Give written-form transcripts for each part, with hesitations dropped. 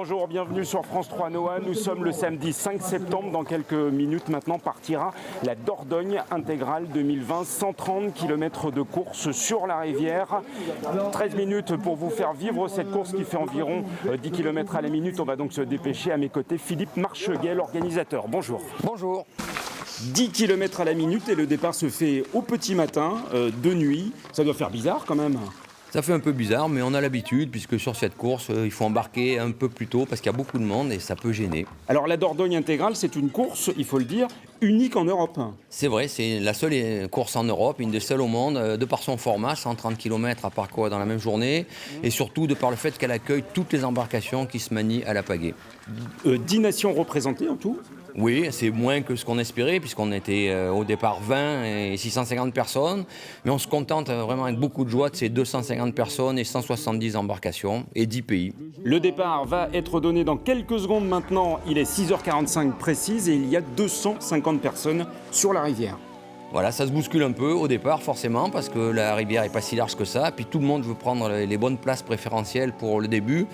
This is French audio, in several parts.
Bonjour, bienvenue sur France 3 Noa. Nous sommes le samedi 5 septembre. Dans quelques minutes maintenant partira la Dordogne intégrale 2020. 130 km de course sur la rivière. 13 minutes pour vous faire vivre cette course qui fait environ 10 km à la minute. On va donc se dépêcher. À mes côtés, Philippe Marcheguet, l'organisateur. Bonjour. Bonjour. 10 km à la minute et le départ se fait au petit matin, de nuit. Ça doit faire bizarre quand même. Ça fait un peu bizarre, mais on a l'habitude, puisque sur cette course, il faut embarquer un peu plus tôt, parce qu'il y a beaucoup de monde et ça peut gêner. Alors la Dordogne intégrale, c'est une course, il faut le dire, unique en Europe. C'est vrai, c'est la seule course en Europe, une des seules au monde, de par son format, 130 km à parcourir dans la même journée, et surtout de par le fait qu'elle accueille toutes les embarcations qui se manient à la pagaie. 10 nations représentées en tout. Oui, c'est moins que ce qu'on espérait, puisqu'on était au départ 20 et 650 personnes. Mais on se contente vraiment avec beaucoup de joie de ces 250 personnes et 170 embarcations et 10 pays. Le départ va être donné dans quelques secondes maintenant. Il est 6h45 précise et il y a 250 personnes sur la rivière. Voilà, ça se bouscule un peu au départ forcément, parce que la rivière n'est pas si large que ça. Puis tout le monde veut prendre les bonnes places préférentielles pour le début.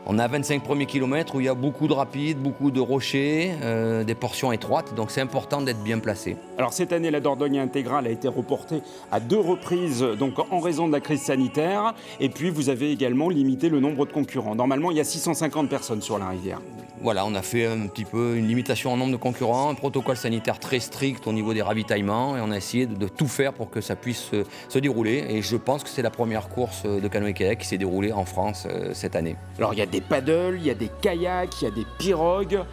On a 25 premiers kilomètres où il y a beaucoup de rapides, beaucoup de rochers, des portions étroites, donc c'est important d'être bien placé. Alors cette année, la Dordogne intégrale a été reportée à 2 reprises donc en raison de la crise sanitaire. Et puis vous avez également limité le nombre de concurrents. Normalement, il y a 650 personnes sur la rivière. Voilà, on a fait un petit peu une limitation en nombre de concurrents, un protocole sanitaire très strict au niveau des ravitaillements, et on a essayé de tout faire pour que ça puisse se dérouler. Et je pense que c'est la première course de canoë-kayak qui s'est déroulée en France cette année. Alors il y a des paddles, il y a des kayaks, il y a des pirogues,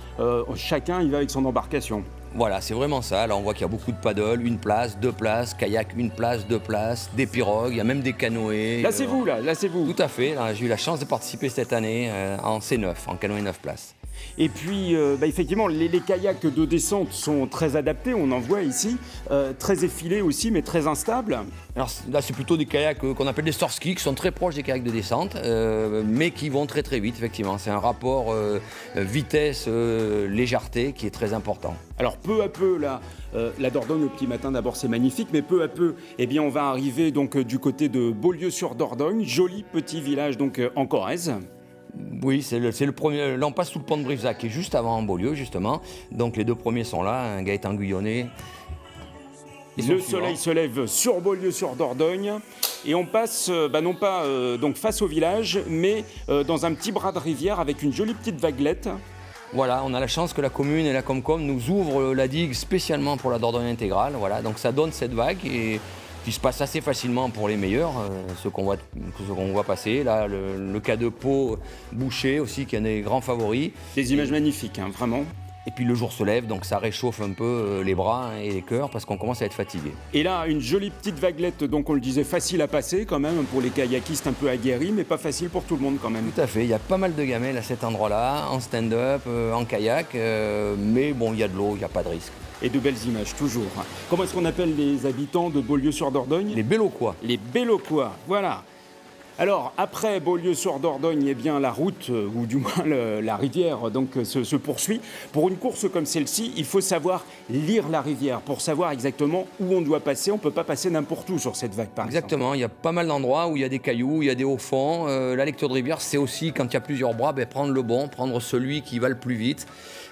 chacun y va avec son embarcation. Voilà, c'est vraiment ça. Là, on voit qu'il y a beaucoup de paddles, 1 place, 2 places, kayak, 1 place, 2 places, des pirogues, il y a même des canoës. Là, c'est vous, là, c'est vous. Tout à fait. Là, j'ai eu la chance de participer cette année en C9, en canoë 9 places. Et puis, effectivement, les kayaks de descente sont très adaptés, on en voit ici, très effilés aussi, mais très instables. Alors là, c'est plutôt des kayaks qu'on appelle des store-ski, qui sont très proches des kayaks de descente, mais qui vont très très vite, effectivement. C'est un rapport vitesse-légèreté qui est très important. Alors peu à peu, là, la Dordogne au petit matin, d'abord c'est magnifique, mais peu à peu, eh bien, on va arriver donc du côté de Beaulieu-sur-Dordogne, joli petit village donc en Corrèze. Oui, c'est le premier. Là, on passe sous le pont de Brivezac, qui est juste avant Beaulieu, justement. Donc les 2 premiers sont là, un Gaëtan Guyonnet. Le soleil se lève sur Beaulieu-sur-Dordogne et on passe, non pas donc face au village, mais dans un petit bras de rivière avec une jolie petite vaguelette. Voilà, on a la chance que la commune et la Comcom nous ouvrent la digue spécialement pour la Dordogne intégrale. Voilà, donc ça donne cette vague et qui se passe assez facilement pour les meilleurs, ceux qu'on voit passer. Là, le cas de Pau Boucher aussi, qui est un des grands favoris. Des images magnifiques, hein, vraiment. Et puis le jour se lève, donc ça réchauffe un peu les bras et les cœurs parce qu'on commence à être fatigué. Et là, une jolie petite vaguelette, donc on le disait, facile à passer quand même pour les kayakistes un peu aguerris, mais pas facile pour tout le monde quand même. Tout à fait, il y a pas mal de gamelles à cet endroit-là, en stand-up, en kayak, mais bon, il y a de l'eau, il n'y a pas de risque. Et de belles images, toujours. Comment est-ce qu'on appelle les habitants de Beaulieu-sur-Dordogne ? Les Belloquois. Les Belloquois, voilà. Alors, après Beaulieu-sur-Dordogne, eh bien, la route, ou du moins la rivière, donc, se poursuit. Pour une course comme celle-ci, il faut savoir lire la rivière pour savoir exactement où on doit passer. On ne peut pas passer n'importe où sur cette vague, par exemple. Exactement, il y a pas mal d'endroits où il y a des cailloux, il y a des hauts fonds. La lecture de rivière, c'est aussi, quand il y a plusieurs bras, prendre le bon, prendre celui qui va le plus vite.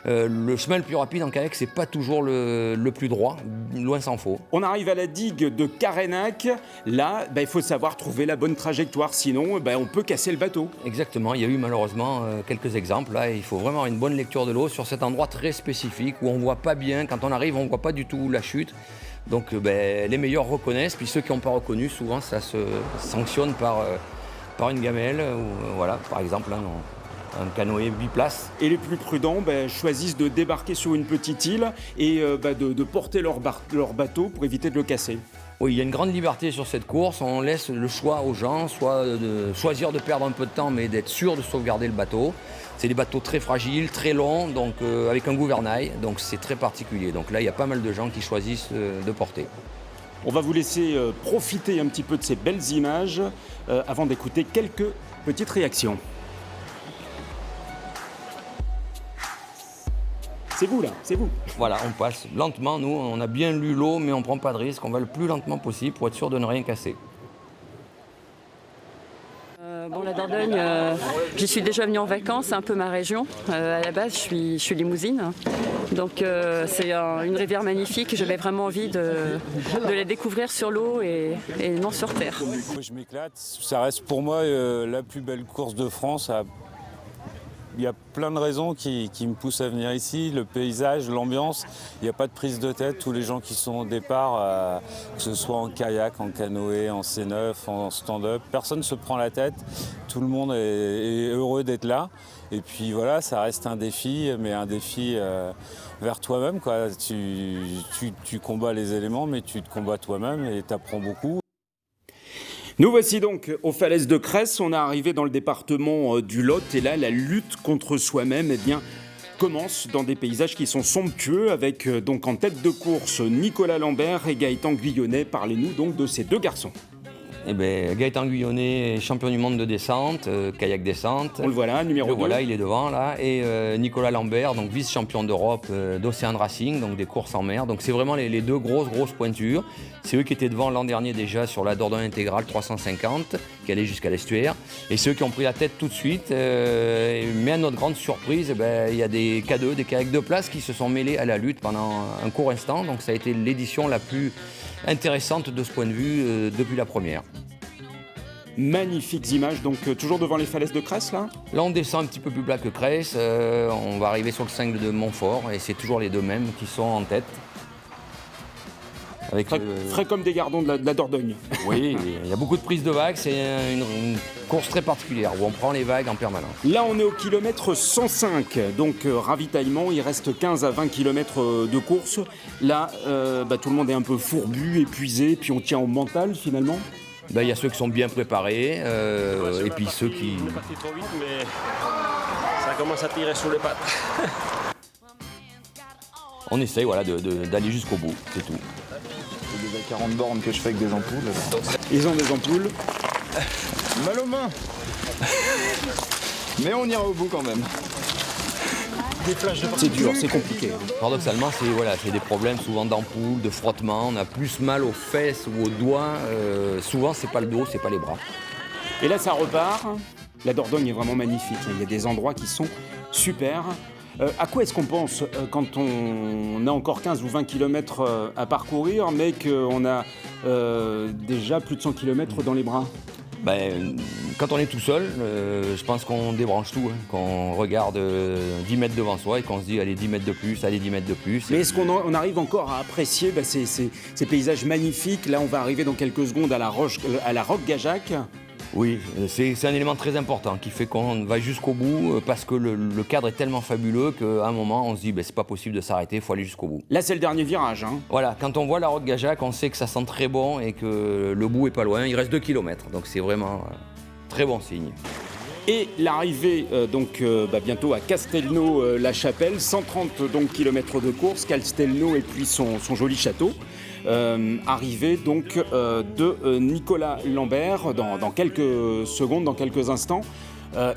Le chemin le plus rapide en kayak, c'est pas toujours le plus droit, loin s'en faut. On arrive à la digue de Carénac. Là, il faut savoir trouver la bonne trajectoire, sinon on peut casser le bateau. Exactement, il y a eu malheureusement quelques exemples. Là, il faut vraiment avoir une bonne lecture de l'eau sur cet endroit très spécifique où on voit pas bien, quand on arrive, on voit pas du tout la chute. Donc les meilleurs reconnaissent, puis ceux qui n'ont pas reconnu, souvent ça se sanctionne par une gamelle, ou voilà, par exemple. Là, un canoë 8 places. Et les plus prudents choisissent de débarquer sur une petite île et de porter leur bateau pour éviter de le casser. Oui, il y a une grande liberté sur cette course. On laisse le choix aux gens, soit de choisir de perdre un peu de temps, mais d'être sûr de sauvegarder le bateau. C'est des bateaux très fragiles, très longs, donc avec un gouvernail, donc c'est très particulier. Donc là, il y a pas mal de gens qui choisissent de porter. On va vous laisser profiter un petit peu de ces belles images avant d'écouter quelques petites réactions. C'est vous là, c'est vous. Voilà, on passe lentement, nous, on a bien lu l'eau, mais on ne prend pas de risque, on va le plus lentement possible pour être sûr de ne rien casser. La Dordogne, J'y suis déjà venue en vacances, c'est un peu ma région. À la base, je suis limousine. Donc c'est une rivière magnifique. J'avais vraiment envie de la découvrir sur l'eau et non sur terre. Je m'éclate. Ça reste pour moi la plus belle course de France. Il y a plein de raisons qui me poussent à venir ici. Le paysage, l'ambiance, il n'y a pas de prise de tête. Tous les gens qui sont au départ, que ce soit en kayak, en canoë, en C9, en stand-up, personne ne se prend la tête. Tout le monde est heureux d'être là. Et puis voilà, ça reste un défi, mais un défi vers toi-même, quoi. Tu combats les éléments, mais tu te combats toi-même et tu apprends beaucoup. Nous voici donc aux falaises de Cresse. On est arrivé dans le département du Lot et là, la lutte contre soi-même commence dans des paysages qui sont somptueux avec donc en tête de course Nicolas Lambert et Gaëtan Guyonnet. Parlez-nous donc de ces deux garçons. Eh ben, Gaëtan Guyonnet, champion du monde de descente, kayak descente. On le voit là, numéro 2. Voilà, il est devant là. Et Nicolas Lambert, donc vice-champion d'Europe d'Ocean Racing, donc des courses en mer. Donc c'est vraiment les deux grosses pointures. C'est eux qui étaient devant l'an dernier déjà sur la Dordogne intégrale 350, qui allait jusqu'à l'estuaire. Et ceux qui ont pris la tête tout de suite. Mais à notre grande surprise, il y a des K2, des kayaks de place qui se sont mêlés à la lutte pendant un court instant. Donc ça a été l'édition la plus intéressante de ce point de vue depuis la première. Magnifiques images, donc toujours devant les falaises de Cresse là. Là on descend un petit peu plus plat que Cresse, on va arriver sur le cingle de Montfort et c'est toujours les deux mêmes qui sont en tête. Avec frais comme des gardons de la Dordogne. Oui, il y a beaucoup de prises de vagues, c'est une course très particulière où on prend les vagues en permanence. Là on est au kilomètre 105, donc ravitaillement, il reste 15 à 20 km de course. Là tout le monde est un peu fourbu, épuisé, puis on tient au mental finalement. Il y a ceux qui sont bien préparés et puis ceux qui... On est parti trop vite, mais ça commence à tirer sur les pattes. On essaye d'aller jusqu'au bout, c'est tout. C'est déjà 40 bornes que je fais avec des ampoules. Ils ont des ampoules. Mal aux mains. Mais on ira au bout quand même. C'est dur, c'est compliqué. Paradoxalement, c'est des problèmes souvent d'ampoules, de frottement. On a plus mal aux fesses ou aux doigts. Souvent, c'est pas le dos, c'est pas les bras. Et là, ça repart. La Dordogne est vraiment magnifique. Il y a des endroits qui sont super. À quoi est-ce qu'on pense quand on a encore 15 ou 20 km à parcourir, mais qu'on a déjà plus de 100 km dans les bras ? Quand on est tout seul, je pense qu'on débranche tout, qu'on regarde 10 mètres devant soi et qu'on se dit allez 10 mètres de plus, allez 10 mètres de plus. Mais est-ce qu'on arrive encore à apprécier ces paysages magnifiques ? Là on va arriver dans quelques secondes à la Roque Gajac. Oui, c'est un élément très important qui fait qu'on va jusqu'au bout parce que le cadre est tellement fabuleux qu'à un moment on se dit c'est pas possible de s'arrêter, il faut aller jusqu'au bout. Là c'est le dernier virage. Voilà, quand on voit la Roque Gajac, on sait que ça sent très bon et que le bout est pas loin, il reste 2 km, donc c'est vraiment très bon signe. Et l'arrivée bientôt à Castelnau-la-Chapelle, 130 km de course, Castelnau et puis son joli château. Arrivée donc de Nicolas Lambert dans quelques secondes, dans quelques instants.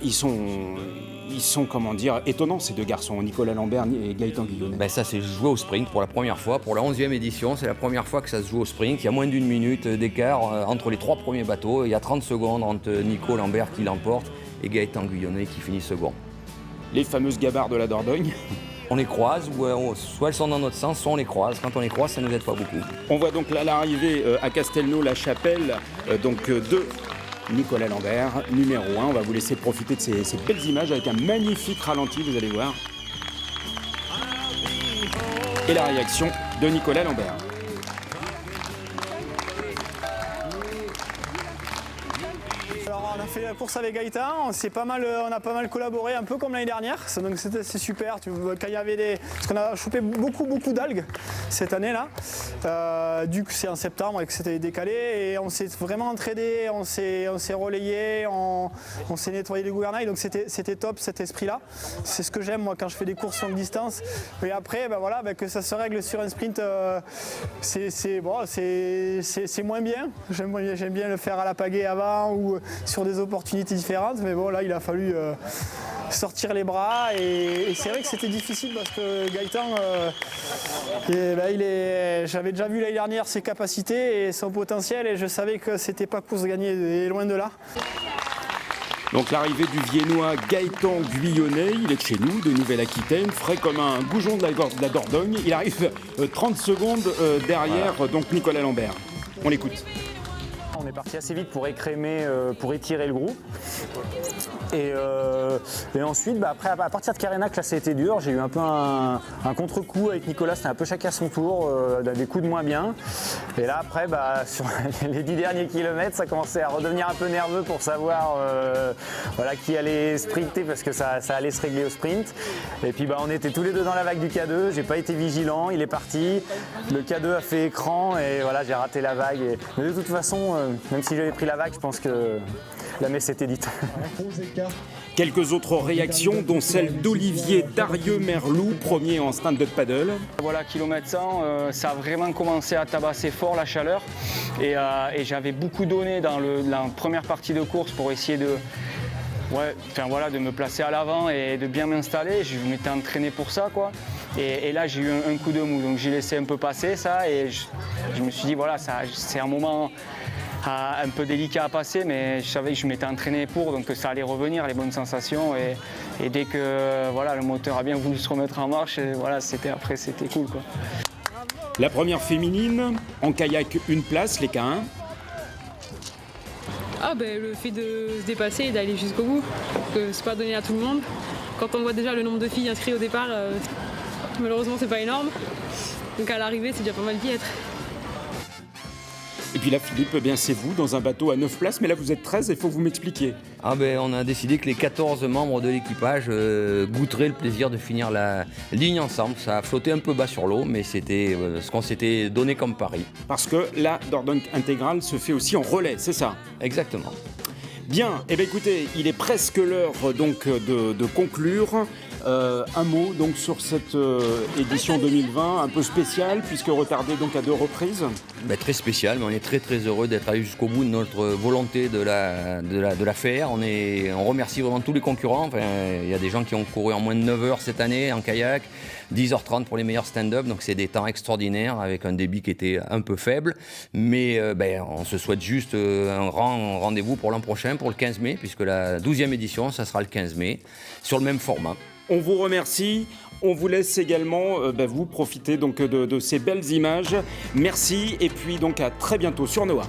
Ils sont comment dire, étonnants ces deux garçons, Nicolas Lambert et Gaëtan Guyonnet. Ça s'est joué au sprint pour la première fois, pour la 11e édition, c'est la première fois que ça se joue au sprint. Il y a moins d'une minute d'écart entre les 3 premiers bateaux, il y a 30 secondes entre Nico Lambert qui l'emporte et Gaëtan Guyonnet qui finit second. Les fameuses gabarres de la Dordogne. On les croise, ou soit elles sont dans notre sens, soit on les croise. Quand on les croise, ça ne nous aide pas beaucoup. On voit donc là l'arrivée à Castelnau-la-Chapelle de Nicolas Lambert, numéro 1. On va vous laisser profiter de ces belles images avec un magnifique ralenti, vous allez voir. Et la réaction de Nicolas Lambert. Alors on a fait la course avec Gaëtan, on a pas mal collaboré, un peu comme l'année dernière, donc c'est super. Quand il y avait parce qu'on a chopé beaucoup d'algues cette année-là, du coup c'est en septembre et que c'était décalé, et on s'est vraiment entraîné, on s'est relayé, on s'est nettoyé les gouvernails, donc c'était top cet esprit-là. C'est ce que j'aime moi quand je fais des courses longue distance. Et après que ça se règle sur un sprint, c'est moins bien. J'aime bien le faire à la pagaie avant ou sur des opportunités différentes, mais bon là il a fallu sortir les bras, et c'est vrai que c'était difficile parce que Gaëtan j'avais déjà vu l'année dernière ses capacités et son potentiel, et je savais que c'était pas course gagnée, et loin de là. Donc l'arrivée du Viennois Gaëtan Guyonnet, il est de chez nous, de Nouvelle-Aquitaine, frais comme un goujon de la Dordogne. Il arrive 30 secondes derrière donc Nicolas Lambert. On l'écoute. On est parti assez vite pour écrémer, pour étirer le groupe. Et ensuite, après, à partir de Carénac, là, ça a été dur. J'ai eu un peu un contre-coup avec Nicolas. C'était un peu chacun son tour, des coups de moins bien. Et là, après, sur les 10 derniers kilomètres, ça commençait à redevenir un peu nerveux pour savoir qui allait sprinter parce que ça allait se régler au sprint. Et puis, on était tous les deux dans la vague du K2. J'ai pas été vigilant. Il est parti. Le K2 a fait écran et voilà, j'ai raté la vague. Mais de toute façon, même si j'avais pris la vague, je pense que la messe était dite. Quelques autres réactions, dont celle d'Olivier Darieux-Merlou, premier en stand-up paddle. Voilà, kilomètre 100, ça a vraiment commencé à tabasser fort la chaleur. Et j'avais beaucoup donné dans la première partie de course pour essayer de me placer à l'avant et de bien m'installer. Je m'étais entraîné pour ça, quoi. Et là, j'ai eu un coup de mou, donc j'ai laissé un peu passer ça. Et je me suis dit, voilà, c'est un moment un peu délicat à passer, mais je savais que je m'étais entraîné pour, donc ça allait revenir, les bonnes sensations. Et dès que le moteur a bien voulu se remettre en marche, c'était cool, quoi. La première féminine, en kayak une place, les K1. Le fait de se dépasser et d'aller jusqu'au bout, que c'est pas donné à tout le monde. Quand on voit déjà le nombre de filles inscrites au départ, malheureusement c'est pas énorme. Donc à l'arrivée c'est déjà pas mal d'y être. Et puis là, Philippe, c'est vous dans un bateau à 9 places, mais là vous êtes 13, il faut vous m'expliquer. On a décidé que les 14 membres de l'équipage goûteraient le plaisir de finir la ligne ensemble. Ça a flotté un peu bas sur l'eau, mais c'était ce qu'on s'était donné comme pari. Parce que la Dordogne intégrale se fait aussi en relais, c'est ça? Exactement. Bien, écoutez, il est presque l'heure donc de conclure. Un mot donc sur cette édition 2020 un peu spéciale puisque retardée donc à 2 reprises. Très spécial, mais on est très très heureux d'être allé jusqu'au bout de notre volonté de la faire. On remercie vraiment tous les concurrents. Il y a des gens qui ont couru en moins de 9 heures cette année en kayak, 10h30 pour les meilleurs stand-up, donc c'est des temps extraordinaires avec un débit qui était un peu faible. Mais on se souhaite juste un rendez-vous pour l'an prochain, pour le 15 mai, puisque la 12e édition, ça sera le 15 mai, sur le même format. On vous remercie. On vous laisse également vous profiter donc de ces belles images. Merci et puis donc à très bientôt sur NOAA.